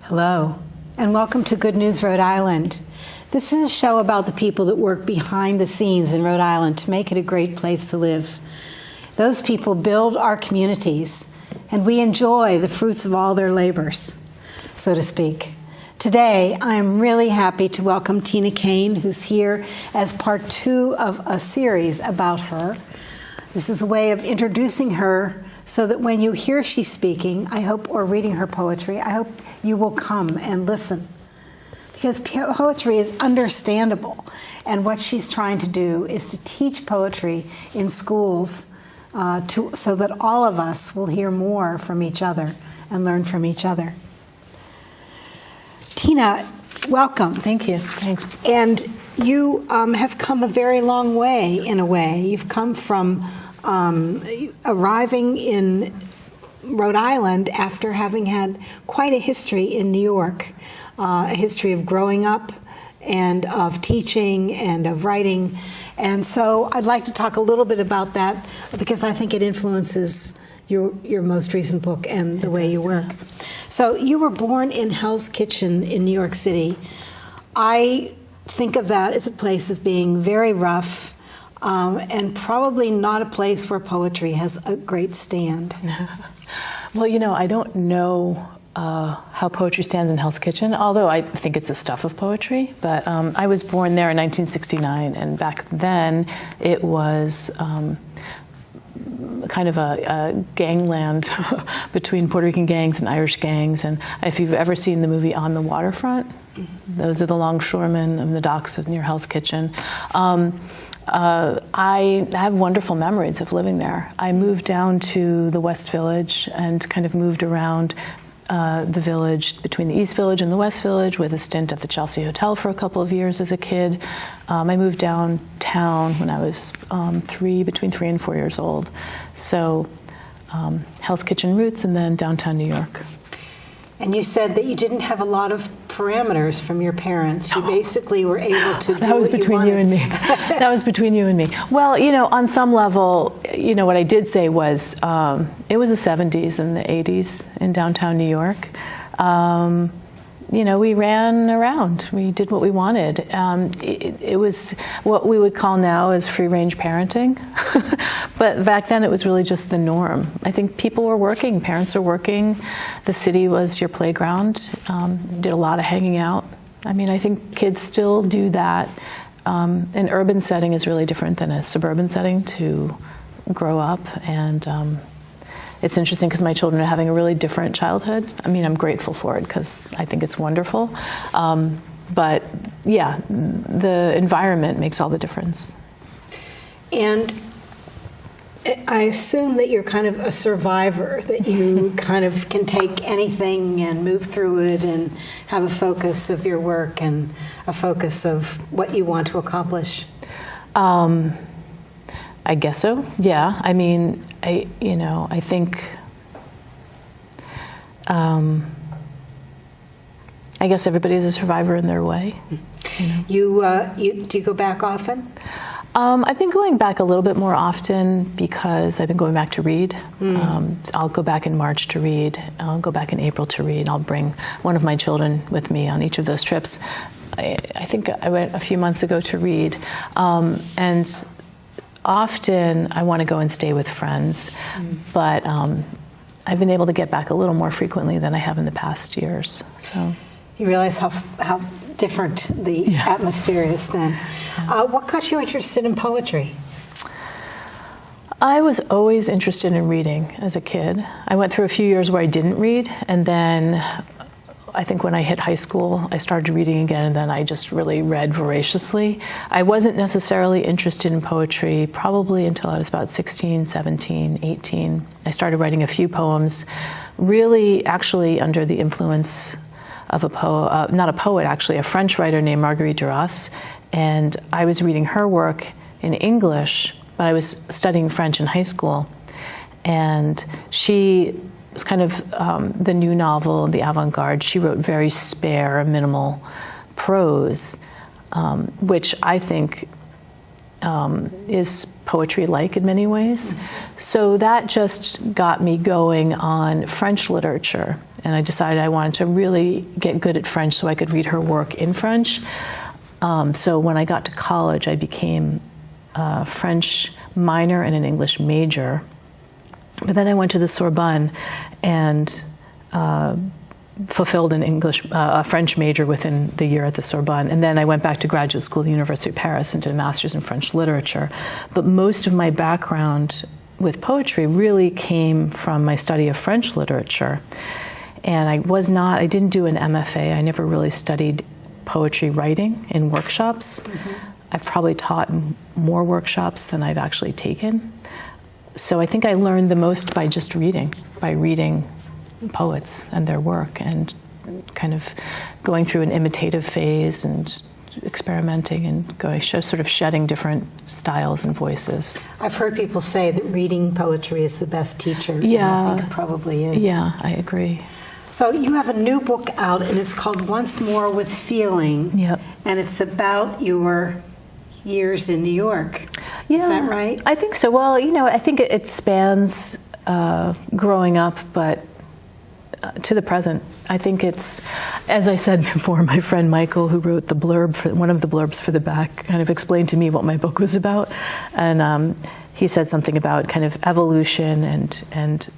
Hello, and welcome to Good News Rhode Island. This is a show about the people that work behind the scenes in Rhode Island to make it a great place to live. Those people build our communities, and we enjoy the fruits of all their labors, so to speak. Today, I'm really happy to welcome Tina Kane, who's here as part 2 of a series about her. This is a way of introducing her so that when you hear she's speaking, I hope, or reading her poetry, I hope you will come and listen. Because poetry is understandable, and what she's trying to do is to teach poetry in schools so that all of us will hear more from each other and learn from each other. Tina, welcome. Thank you. Thanks. And you have come a very long way, in a way. You've come from arriving in Rhode Island after having had quite a history in New York, a history of growing up and of teaching and of writing. And so I'd like to talk a little bit about that because I think it influences your most recent book and the way you work. So you were born in Hell's Kitchen in New York City. I think of that as a place of being very rough, and probably not a place where poetry has a great stand. Well, you know, I don't know how poetry stands in Hell's Kitchen, although I think it's the stuff of poetry. But I was born there in 1969, and back then it was kind of a gangland between Puerto Rican gangs and Irish gangs. And if you've ever seen the movie On the Waterfront, those are the longshoremen of the docks near Hell's Kitchen. I have wonderful memories of living there. I moved down to the West Village and kind of moved around the village, between the East Village and the West Village, with a stint at the Chelsea Hotel for a couple of years as a kid. I moved downtown when I was between 3 and 4 years old. So Hell's Kitchen roots, and then downtown New York. And you said that you didn't have a lot of parameters from your parents. You basically were able to do That was what between you you and me. That was between you and me. Well, you know, on some level, you know, what I did say was it was the 70s and the 80s in downtown New York. You know, we ran around. We did what we wanted. It was what we would call now as free-range parenting. But back then it was really just the norm. I think people were working, parents were working. The city was your playground. Did a lot of hanging out. I mean, I think kids still do that. An urban setting is really different than a suburban setting to grow up. And it's interesting because my children are having a really different childhood. I mean, I'm grateful for it because I think it's wonderful. But yeah, the environment makes all the difference. And I assume that you're kind of a survivor, that you kind of can take anything and move through it and have a focus of your work and a focus of what you want to accomplish. I guess so, yeah. I mean, I think, I guess everybody is a survivor in their way. You know? Do you go back often? I've been going back a little bit more often because I've been going back to read. I'll go back in March to read. I'll go back in April to read. I'll bring one of my children with me on each of those trips. I think I went a few months ago to read. And often I want to go and stay with friends, but I've been able to get back a little more frequently than I have in the past years. So you realize how different the atmosphere is then. What got you interested in poetry? I was always interested in reading as a kid. I went through a few years where I didn't read, and then I think when I hit high school, I started reading again, and then I just really read voraciously. I wasn't necessarily interested in poetry probably until I was about 16, 17, 18. I started writing a few poems, really actually under the influence of a poet, not a poet actually, a French writer named Marguerite Duras. And I was reading her work in English, but I was studying French in high school. And she was kind of the new novel, the avant-garde. She wrote very spare, minimal prose, which I think is poetry-like in many ways. So that just got me going on French literature. And I decided I wanted to really get good at French so I could read her work in French. So when I got to college, I became a French minor and an English major. But then I went to the Sorbonne and fulfilled a French major within the year at the Sorbonne. And then I went back to graduate school at the University of Paris and did a master's in French literature. But most of my background with poetry really came from my study of French literature. And I didn't do an MFA. I never really studied poetry writing in workshops. I've probably taught more workshops than I've actually taken. So I think I learned the most by just reading, poets and their work, and kind of going through an imitative phase and experimenting and sort of shedding different styles and voices. I've heard people say that reading poetry is the best teacher. Yeah. And I think it probably is. Yeah, I agree. So you have a new book out, and it's called Once More with Feeling. Yep. And it's about your years in New York. Yeah, Is that right? I think so. Well, I think it spans growing up, but to the present. I think it's, as I said before, my friend Michael, who wrote the blurb, one of the blurbs for the back, kind of explained to me what my book was about. And he said something about kind of evolution and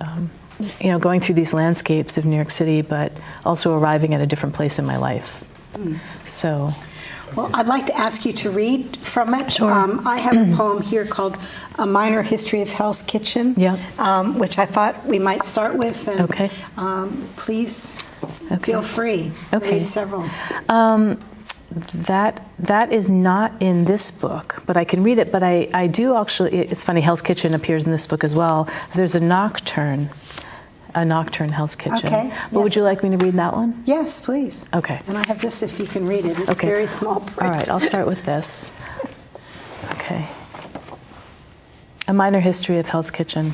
going through these landscapes of New York City, but also arriving at a different place in my life. So. Well, I'd like to ask you to read from it. Sure. I have a poem here called A Minor History of Hell's Kitchen, which I thought we might start with. And, okay. Please feel free. Okay. Read several. That is not in this book, but I can read it. But I do actually, it's funny, Hell's Kitchen appears in this book as well. There's a nocturne Hell's Kitchen. Okay. But would you like me to read that one? Yes, please. Okay. And I have this if you can read it. It's Okay. very small print. All right, I'll start with this. Okay. A Minor History of Hell's Kitchen.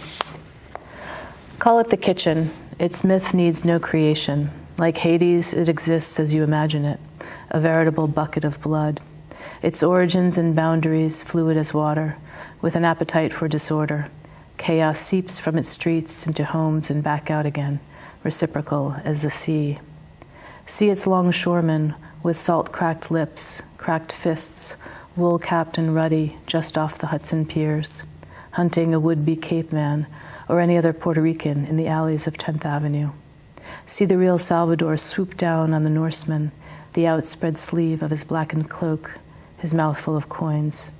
Call it the kitchen. Its myth needs no creation. Like Hades, it exists as you imagine it, a veritable bucket of blood. Its origins and boundaries fluid as water, with an appetite for disorder. Chaos seeps from its streets into homes and back out again, reciprocal as the sea. See its longshoremen with salt-cracked lips, cracked fists, wool-capped and ruddy just off the Hudson piers, hunting a would-be Cape Man or any other Puerto Rican in the alleys of 10th Avenue. See the real Salvador swoop down on the Norseman, the outspread sleeve of his blackened cloak, his mouth full of coins.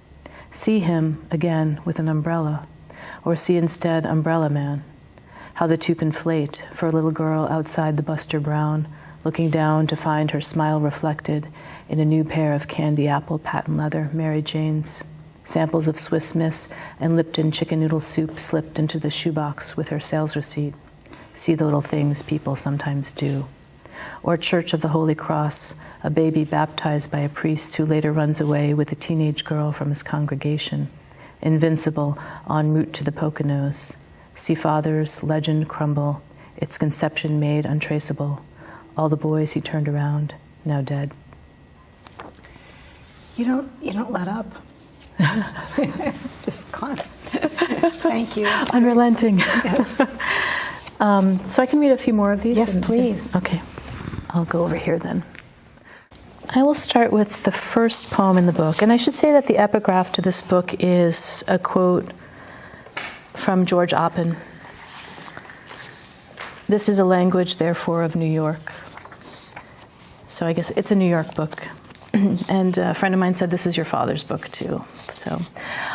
See him, again, with an umbrella, or see instead Umbrella Man. How the two conflate for a little girl outside the Buster Brown, looking down to find her smile reflected in a new pair of candy apple patent leather Mary Janes. Samples of Swiss Miss and Lipton chicken noodle soup slipped into the shoebox with her sales receipt. See the little things people sometimes do. Or Church of the Holy Cross, a baby baptized by a priest who later runs away with a teenage girl from his congregation. Invincible, en route to the Poconos. See Father's legend crumble, its conception made untraceable. All the boys he turned around, now dead. You don't let up. Just constant. Thank you. Unrelenting. Yes. So I can read a few more of these? Yes, please. Okay. I'll go over here then. I will start with the first poem in the book. And I should say that the epigraph to this book is a quote from George Oppen. This is a language, therefore, of New York. So I guess it's a New York book. And a friend of mine said this is your father's book, too. So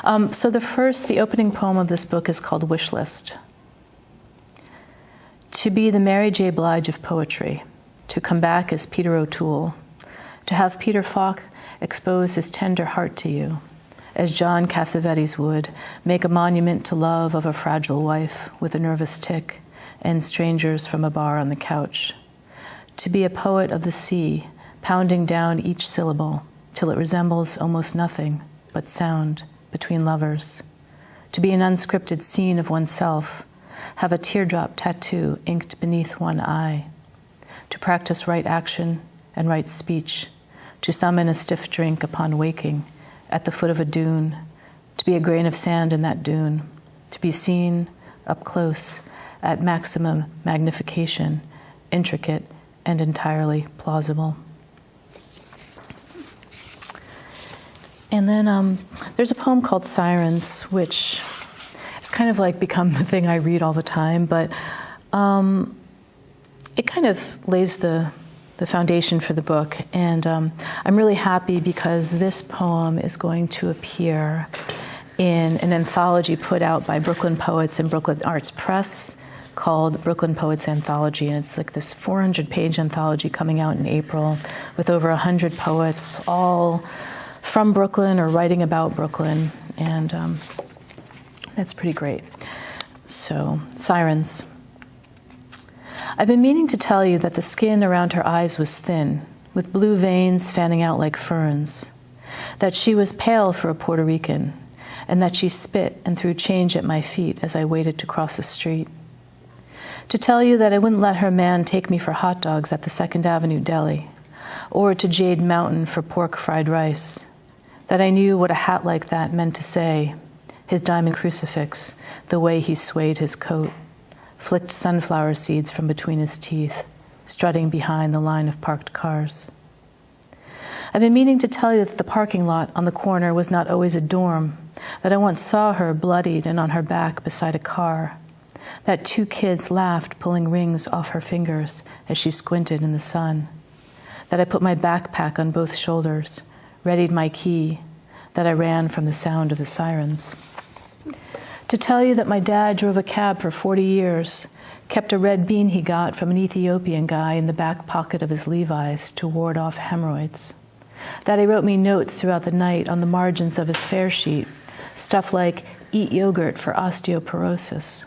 the opening poem of this book is called Wish List. To be the Mary J. Blige of poetry, to come back as Peter O'Toole, to have Peter Falk expose his tender heart to you, as John Cassavetes would, make a monument to love of a fragile wife with a nervous tic, and strangers from a bar on the couch. To be a poet of the sea, pounding down each syllable till it resembles almost nothing but sound between lovers. To be an unscripted scene of oneself, have a teardrop tattoo inked beneath one eye. To practice right action and right speech, to summon a stiff drink upon waking at the foot of a dune, to be a grain of sand in that dune, to be seen up close at maximum magnification, intricate and entirely plausible. And then there's a poem called Sirens, which has kind of like become the thing I read all the time, but it kind of lays the foundation for the book. And I'm really happy because this poem is going to appear in an anthology put out by Brooklyn Poets and Brooklyn Arts Press called Brooklyn Poets Anthology. And it's like this 400-page anthology coming out in April with over 100 poets, all from Brooklyn or writing about Brooklyn. And that's pretty great. So, Sirens. I've been meaning to tell you that the skin around her eyes was thin, with blue veins fanning out like ferns, that she was pale for a Puerto Rican, and that she spit and threw change at my feet as I waited to cross the street. To tell you that I wouldn't let her man take me for hot dogs at the 2nd Avenue Deli, or to Jade Mountain for pork fried rice, that I knew what a hat like that meant to say, his diamond crucifix, the way he swayed his coat, flicked sunflower seeds from between his teeth, strutting behind the line of parked cars. I've been meaning to tell you that the parking lot on the corner was not always a dorm, that I once saw her bloodied and on her back beside a car, that 2 kids laughed pulling rings off her fingers as she squinted in the sun, that I put my backpack on both shoulders, readied my key, that I ran from the sound of the sirens. To tell you that my dad drove a cab for 40 years, kept a red bean he got from an Ethiopian guy in the back pocket of his Levi's to ward off hemorrhoids. That he wrote me notes throughout the night on the margins of his fare sheet, stuff like, eat yogurt for osteoporosis.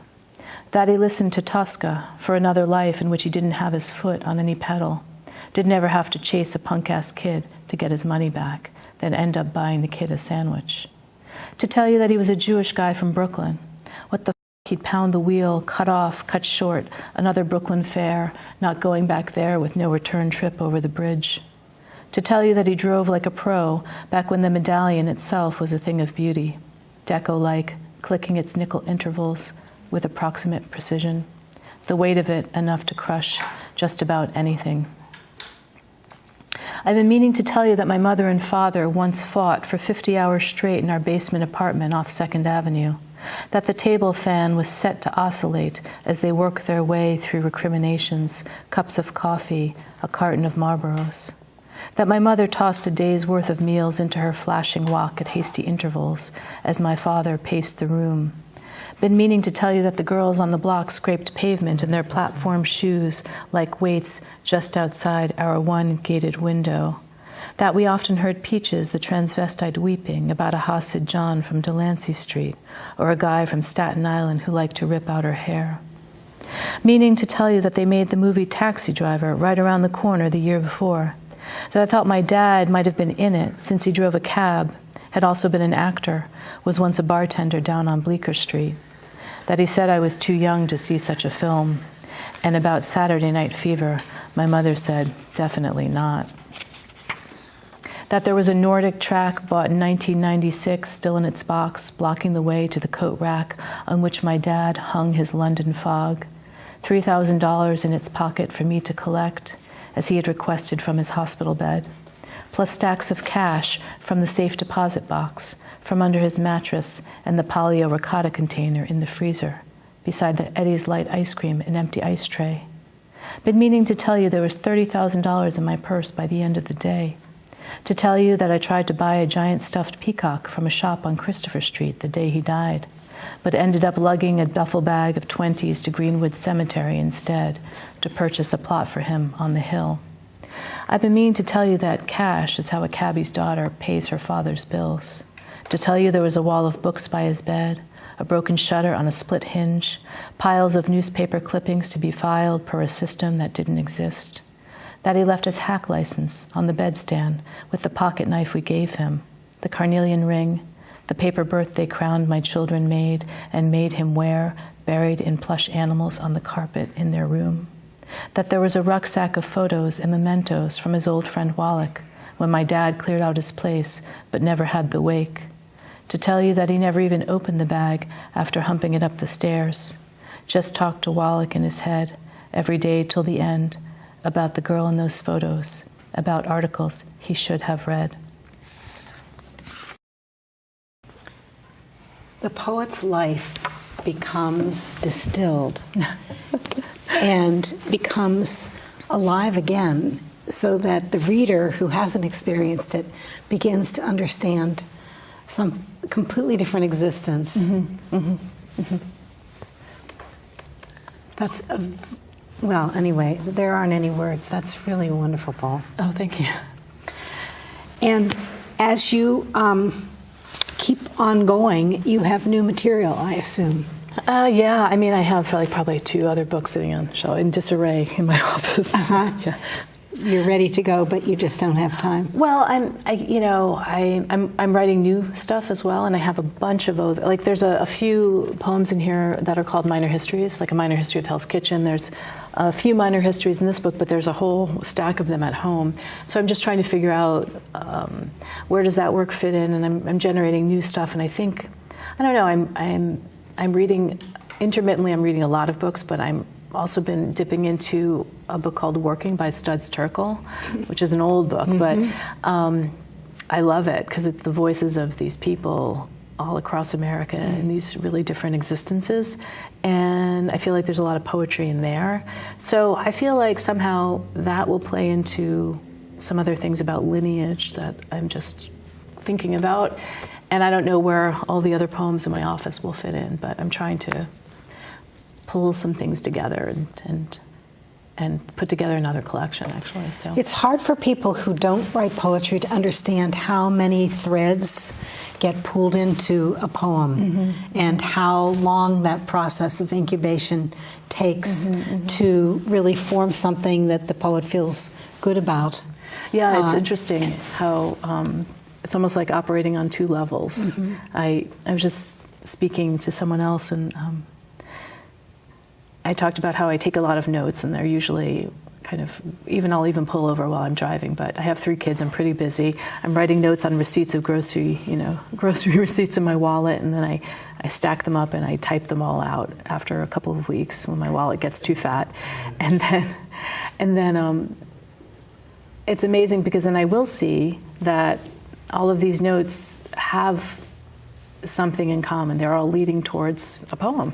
That he listened to Tosca for another life in which he didn't have his foot on any pedal, didn't ever have to chase a punk-ass kid to get his money back, then end up buying the kid a sandwich. To tell you that he was a Jewish guy from Brooklyn. What the f***, he'd pound the wheel, cut short, another Brooklyn fare, not going back there with no return trip over the bridge. To tell you that he drove like a pro back when the medallion itself was a thing of beauty, deco-like, clicking its nickel intervals with approximate precision, the weight of it enough to crush just about anything. I've been meaning to tell you that my mother and father once fought for 50 hours straight in our basement apartment off 2nd Avenue, that the table fan was set to oscillate as they worked their way through recriminations, cups of coffee, a carton of Marlboros, that my mother tossed a day's worth of meals into her flashing wok at hasty intervals as my father paced the room. Been meaning to tell you that the girls on the block scraped pavement in their platform shoes like weights just outside our one gated window. That we often heard Peaches, the transvestite, weeping about a Hasid John from Delancey Street or a guy from Staten Island who liked to rip out her hair. Meaning to tell you that they made the movie Taxi Driver right around the corner the year before. That I thought my dad might have been in it since he drove a cab, had also been an actor, was once a bartender down on Bleecker Street. That he said I was too young to see such a film. And about Saturday Night Fever, my mother said, definitely not. that there was a Nordic track bought in 1996 still in its box, blocking the way to the coat rack on which my dad hung his London fog, $3,000 in its pocket for me to collect, as he had requested from his hospital bed, plus stacks of cash from the safe deposit box, from under his mattress and the Palio ricotta container in the freezer, beside the Eddie's Light ice cream and empty ice tray. Been meaning to tell you there was $30,000 in my purse by the end of the day. To tell you that I tried to buy a giant stuffed peacock from a shop on Christopher Street the day he died, but ended up lugging a duffel bag of 20s to Greenwood Cemetery instead to purchase a plot for him on the hill. I've been meaning to tell you that cash is how a cabbie's daughter pays her father's bills. To tell you there was a wall of books by his bed, a broken shutter on a split hinge, piles of newspaper clippings to be filed per a system that didn't exist. That he left his hack license on the bedstand with the pocket knife we gave him, the carnelian ring, the paper birthday crown my children made and made him wear, buried in plush animals on the carpet in their room. That there was a rucksack of photos and mementos from his old friend Wallach when my dad cleared out his place but never had the wake. To tell you that he never even opened the bag after humping it up the stairs. Just talked to Wallach in his head every day till the end about the girl in those photos, about articles he should have read. The poet's life becomes distilled and becomes alive again, so that the reader who hasn't experienced it begins to understand some completely different existence. Mm-hmm. Mm-hmm. Mm-hmm. That's well, anyway, there aren't any words. That's really wonderful, Paul. Oh, thank you. And as you keep on going, you have new material, I assume. Yeah, I mean, I have like probably 2 other books sitting on shelf in disarray in my office. Uh-huh. Yeah. You're ready to go, but you just don't have time. Well, I'm writing new stuff as well, and I have a bunch of other, like there's a few poems in here that are called minor histories, like a minor history of Hell's Kitchen. There's a few minor histories in this book, but there's a whole stack of them at home. So I'm just trying to figure out where does that work fit in, and I'm generating new stuff. And I think, I don't know, I'm reading intermittently. I'm reading a lot of books, but I'm also been dipping into a book called Working by Studs Terkel, which is an old book, but I love it because it's the voices of these people all across America in these really different existences, and I feel like there's a lot of poetry in there. So I feel like somehow that will play into some other things about lineage that I'm just thinking about, and I don't know where all the other poems in my office will fit in, but I'm trying to pull some things together and put together another collection, actually. So it's hard for people who don't write poetry to understand how many threads get pulled into a poem and how long that process of incubation takes to really form something that the poet feels good about. Yeah, it's interesting how it's almost like operating on 2 levels. I was just speaking to someone else, and I talked about how I take a lot of notes, and they're usually kind of, I'll even pull over while I'm driving, but I have 3 kids, I'm pretty busy. I'm writing notes on receipts of grocery receipts in my wallet, and then I stack them up and I type them all out after a couple of weeks when my wallet gets too fat. And then it's amazing because then I will see that all of these notes have something in common. They're all leading towards a poem,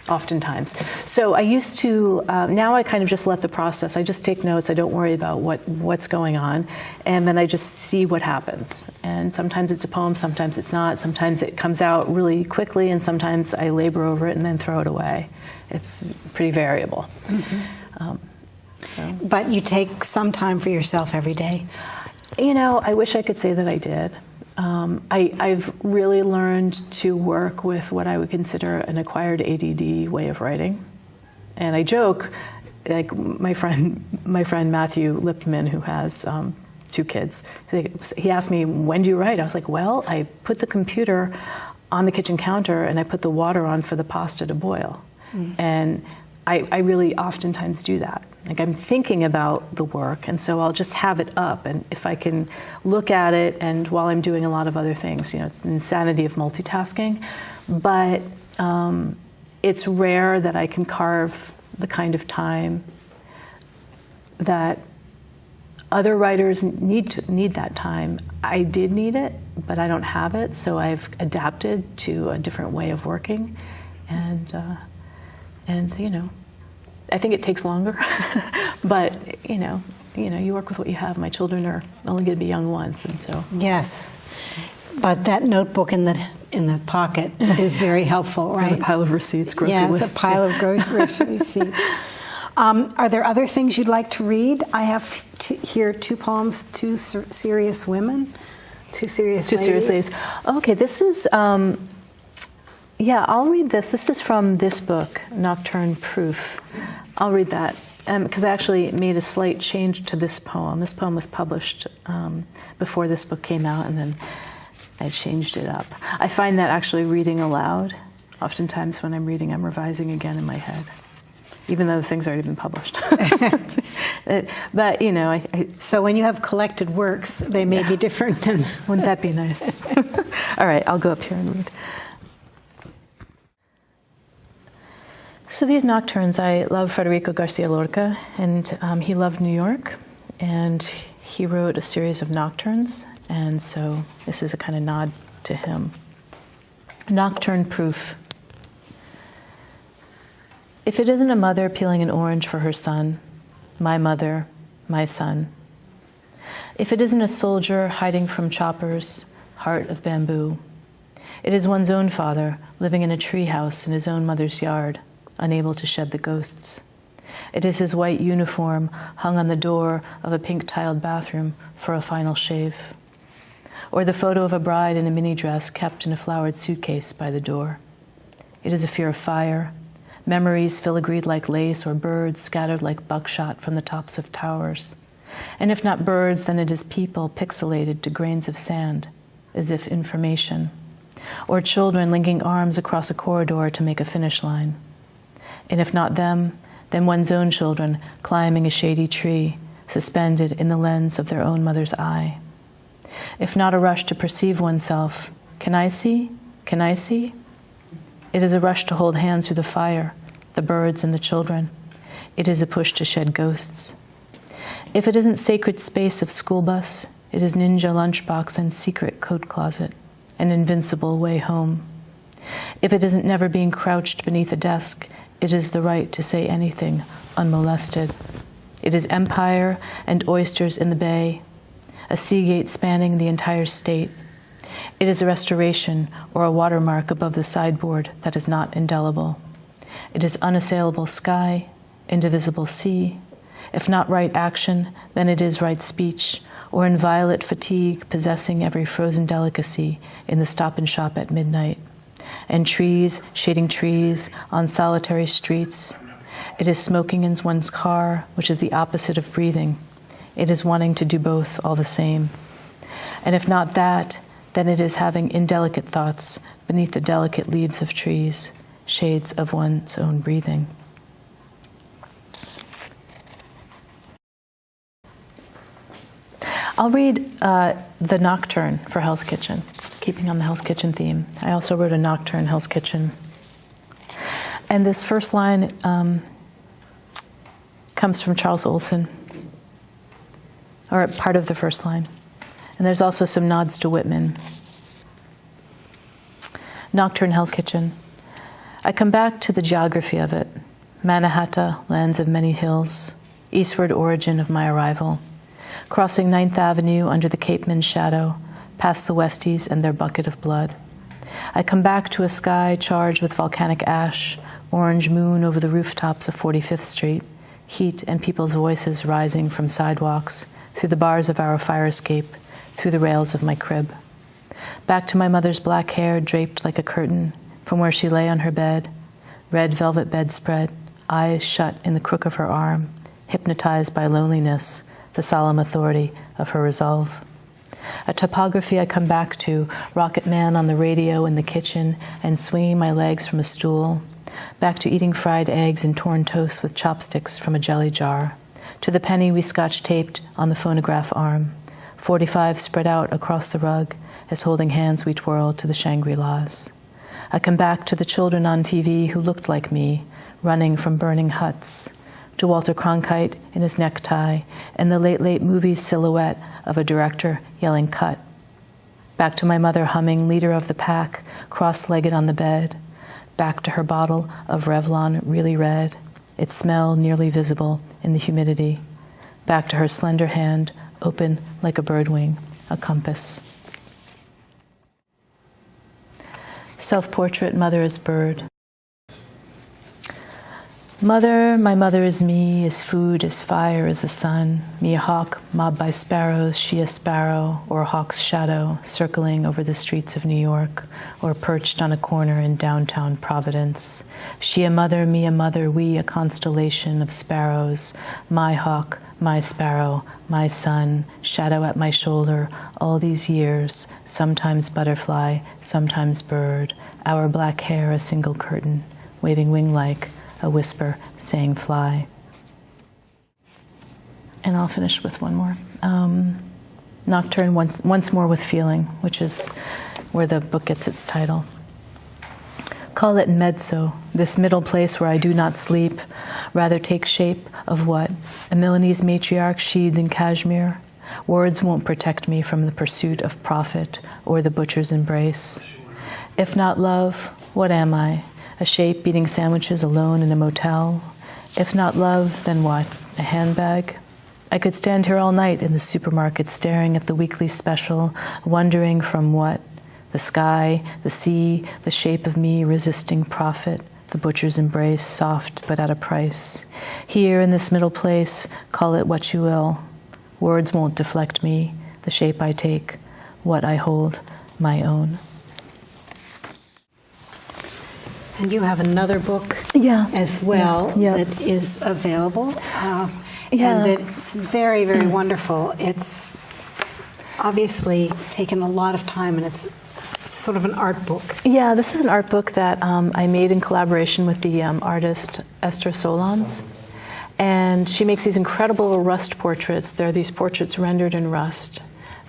oftentimes. So I used to, now I kind of just let the process, I just take notes, I don't worry about what's going on, and then I just see what happens. And sometimes it's a poem, sometimes it's not, sometimes it comes out really quickly, and sometimes I labor over it and then throw it away. It's pretty variable. But you take some time for yourself every day. I wish I could say that I did. I've really learned to work with what I would consider an acquired ADD way of writing. And I joke, like my friend Matthew Lipman, who has 2 kids, he asked me, when do you write? I was like, well, I put the computer on the kitchen counter and I put the water on for the pasta to boil. And I really oftentimes do that. like I'm thinking about the work, and so I'll just have it up, and if I can look at it and while I'm doing a lot of other things, it's the insanity of multitasking, but it's rare that I can carve the kind of time that other writers need that time. I did need it, but I don't have it, so I've adapted to a different way of working, and I think it takes longer, but you work with what you have. My children are only going to be young once, and so yes. But that notebook in the pocket is very helpful, right? a pile of receipts, grocery lists. Yes, a pile of grocery receipts. Are there other things you'd like to read? I have here two poems, Two Serious Women, Two Serious Ladies. Okay, this is, I'll read this. This is from this book, Nocturne Proof. I'll read that, because I actually made a slight change to this poem. This poem was published before this book came out, and then I changed it up. I find that actually reading aloud, oftentimes when I'm reading, I'm revising again in my head, even though the thing's already been published. But, So when you have collected works, they may be different than... Wouldn't that be nice? All right, I'll go up here and read. So these nocturnes, I love Federico Garcia Lorca, and he loved New York, and he wrote a series of nocturnes, and so this is a kind of nod to him. Nocturne Proof. If it isn't a mother peeling an orange for her son, my mother, my son. If it isn't a soldier hiding from choppers, heart of bamboo. It is one's own father living in a treehouse in his own mother's yard, unable to shed the ghosts. It is his white uniform hung on the door of a pink-tiled bathroom for a final shave. Or the photo of a bride in a mini dress kept in a flowered suitcase by the door. It is a fear of fire, memories filigreed like lace, or birds scattered like buckshot from the tops of towers. And if not birds, then it is people pixelated to grains of sand, as if information. Or children linking arms across a corridor to make a finish line. And if not them, then one's own children climbing a shady tree, suspended in the lens of their own mother's eye. If not a rush to perceive oneself, can I see? Can I see? It is a rush to hold hands through the fire, the birds and the children. It is a push to shed ghosts. If it isn't sacred space of school bus, it is ninja lunchbox and secret coat closet, an invincible way home. If it isn't never being crouched beneath a desk, it is the right to say anything unmolested. It is empire and oysters in the bay, a seagate spanning the entire state. It is a restoration or a watermark above the sideboard that is not indelible. It is unassailable sky, indivisible sea. If not right action, then it is right speech, or inviolate fatigue possessing every frozen delicacy in the Stop and Shop at midnight. And trees shading trees on solitary streets. It is smoking in one's car, which is the opposite of breathing. It is wanting to do both all the same. And if not that, then it is having indelicate thoughts beneath the delicate leaves of trees, shades of one's own breathing. I'll read the Nocturne for Hell's Kitchen, keeping on the Hell's Kitchen theme. I also wrote a Nocturne, Hell's Kitchen. And this first line comes from Charles Olson, or part of the first line. And there's also some nods to Whitman. Nocturne, Hell's Kitchen. I come back to the geography of it. Mannahatta, lands of many hills, eastward origin of my arrival. Crossing 9th Avenue under the Cape Men's shadow, past the Westies and their bucket of blood. I come back to a sky charged with volcanic ash, orange moon over the rooftops of 45th Street, heat and people's voices rising from sidewalks, through the bars of our fire escape, through the rails of my crib. Back to my mother's black hair draped like a curtain, from where she lay on her bed, red velvet bedspread, eyes shut in the crook of her arm, hypnotized by loneliness, the solemn authority of her resolve. A topography I come back to, Rocket Man on the radio in the kitchen and swinging my legs from a stool, back to eating fried eggs and torn toast with chopsticks from a jelly jar, to the penny we scotch-taped on the phonograph arm, 45 spread out across the rug as holding hands we twirled to the Shangri-Las. I come back to the children on TV who looked like me, running from burning huts, to Walter Cronkite in his necktie and the late movie silhouette of a director yelling cut. Back to my mother humming Leader of the Pack, cross-legged on the bed. Back to her bottle of Revlon really red, its smell nearly visible in the humidity. Back to her slender hand, open like a bird wing, a compass. Self-portrait, Mother as Bird. Mother, my mother is me, is food, is fire, is the sun. Me a hawk, mobbed by sparrows, she a sparrow, or a hawk's shadow, circling over the streets of New York, or perched on a corner in downtown Providence. She a mother, me a mother, we a constellation of sparrows. My hawk, my sparrow, my sun, shadow at my shoulder, all these years, sometimes butterfly, sometimes bird, our black hair a single curtain, waving wing-like, a whisper saying fly. And I'll finish with one more. Nocturne, once more with feeling, which is where the book gets its title. Call it mezzo, this middle place where I do not sleep, rather take shape of what? A Milanese matriarch sheathed in cashmere? Words won't protect me from the pursuit of profit or the butcher's embrace. If not love, what am I? A shape eating sandwiches alone in a motel? If not love, then what? A handbag? I could stand here all night in the supermarket staring at the weekly special, wondering from what? The sky, the sea, the shape of me resisting profit, the butcher's embrace, soft but at a price. Here in this middle place, call it what you will. Words won't deflect me, the shape I take, what I hold, my own. And you have another book as well that is available. And it's very, very wonderful. It's obviously taken a lot of time, and it's sort of an art book. Yeah, this is an art book that I made in collaboration with the artist Esther Solons. And she makes these incredible rust portraits. They're these portraits rendered in rust.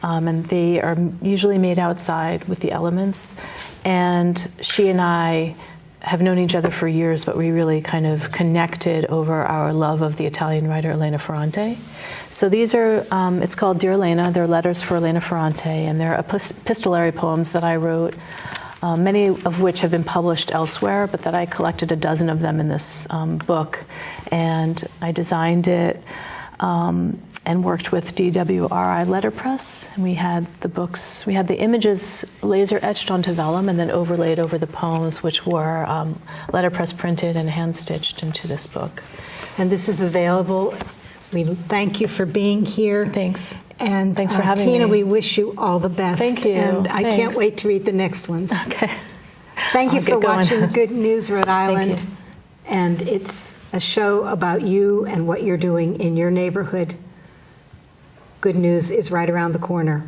And they are usually made outside with the elements. And she and I have known each other for years, but we really kind of connected over our love of the Italian writer Elena Ferrante. So these are, it's called Dear Elena, they're letters for Elena Ferrante, and they're epistolary poems that I wrote, many of which have been published elsewhere, but that I collected a dozen of them in this book. And I designed it and worked with DWRI Letterpress. And we had the books, we had the images laser etched onto vellum and then overlaid over the poems, which were letterpress printed and hand stitched into this book. And this is available. We thank you for being here. Thanks. And thanks for having Tina, me. we wish you all the best. Thank you. And I can't wait to read the next ones. Okay. Thank you for watching Good News Rhode Island. Thank you. And it's a show about you and what you're doing in your neighborhood. Good news is right around the corner.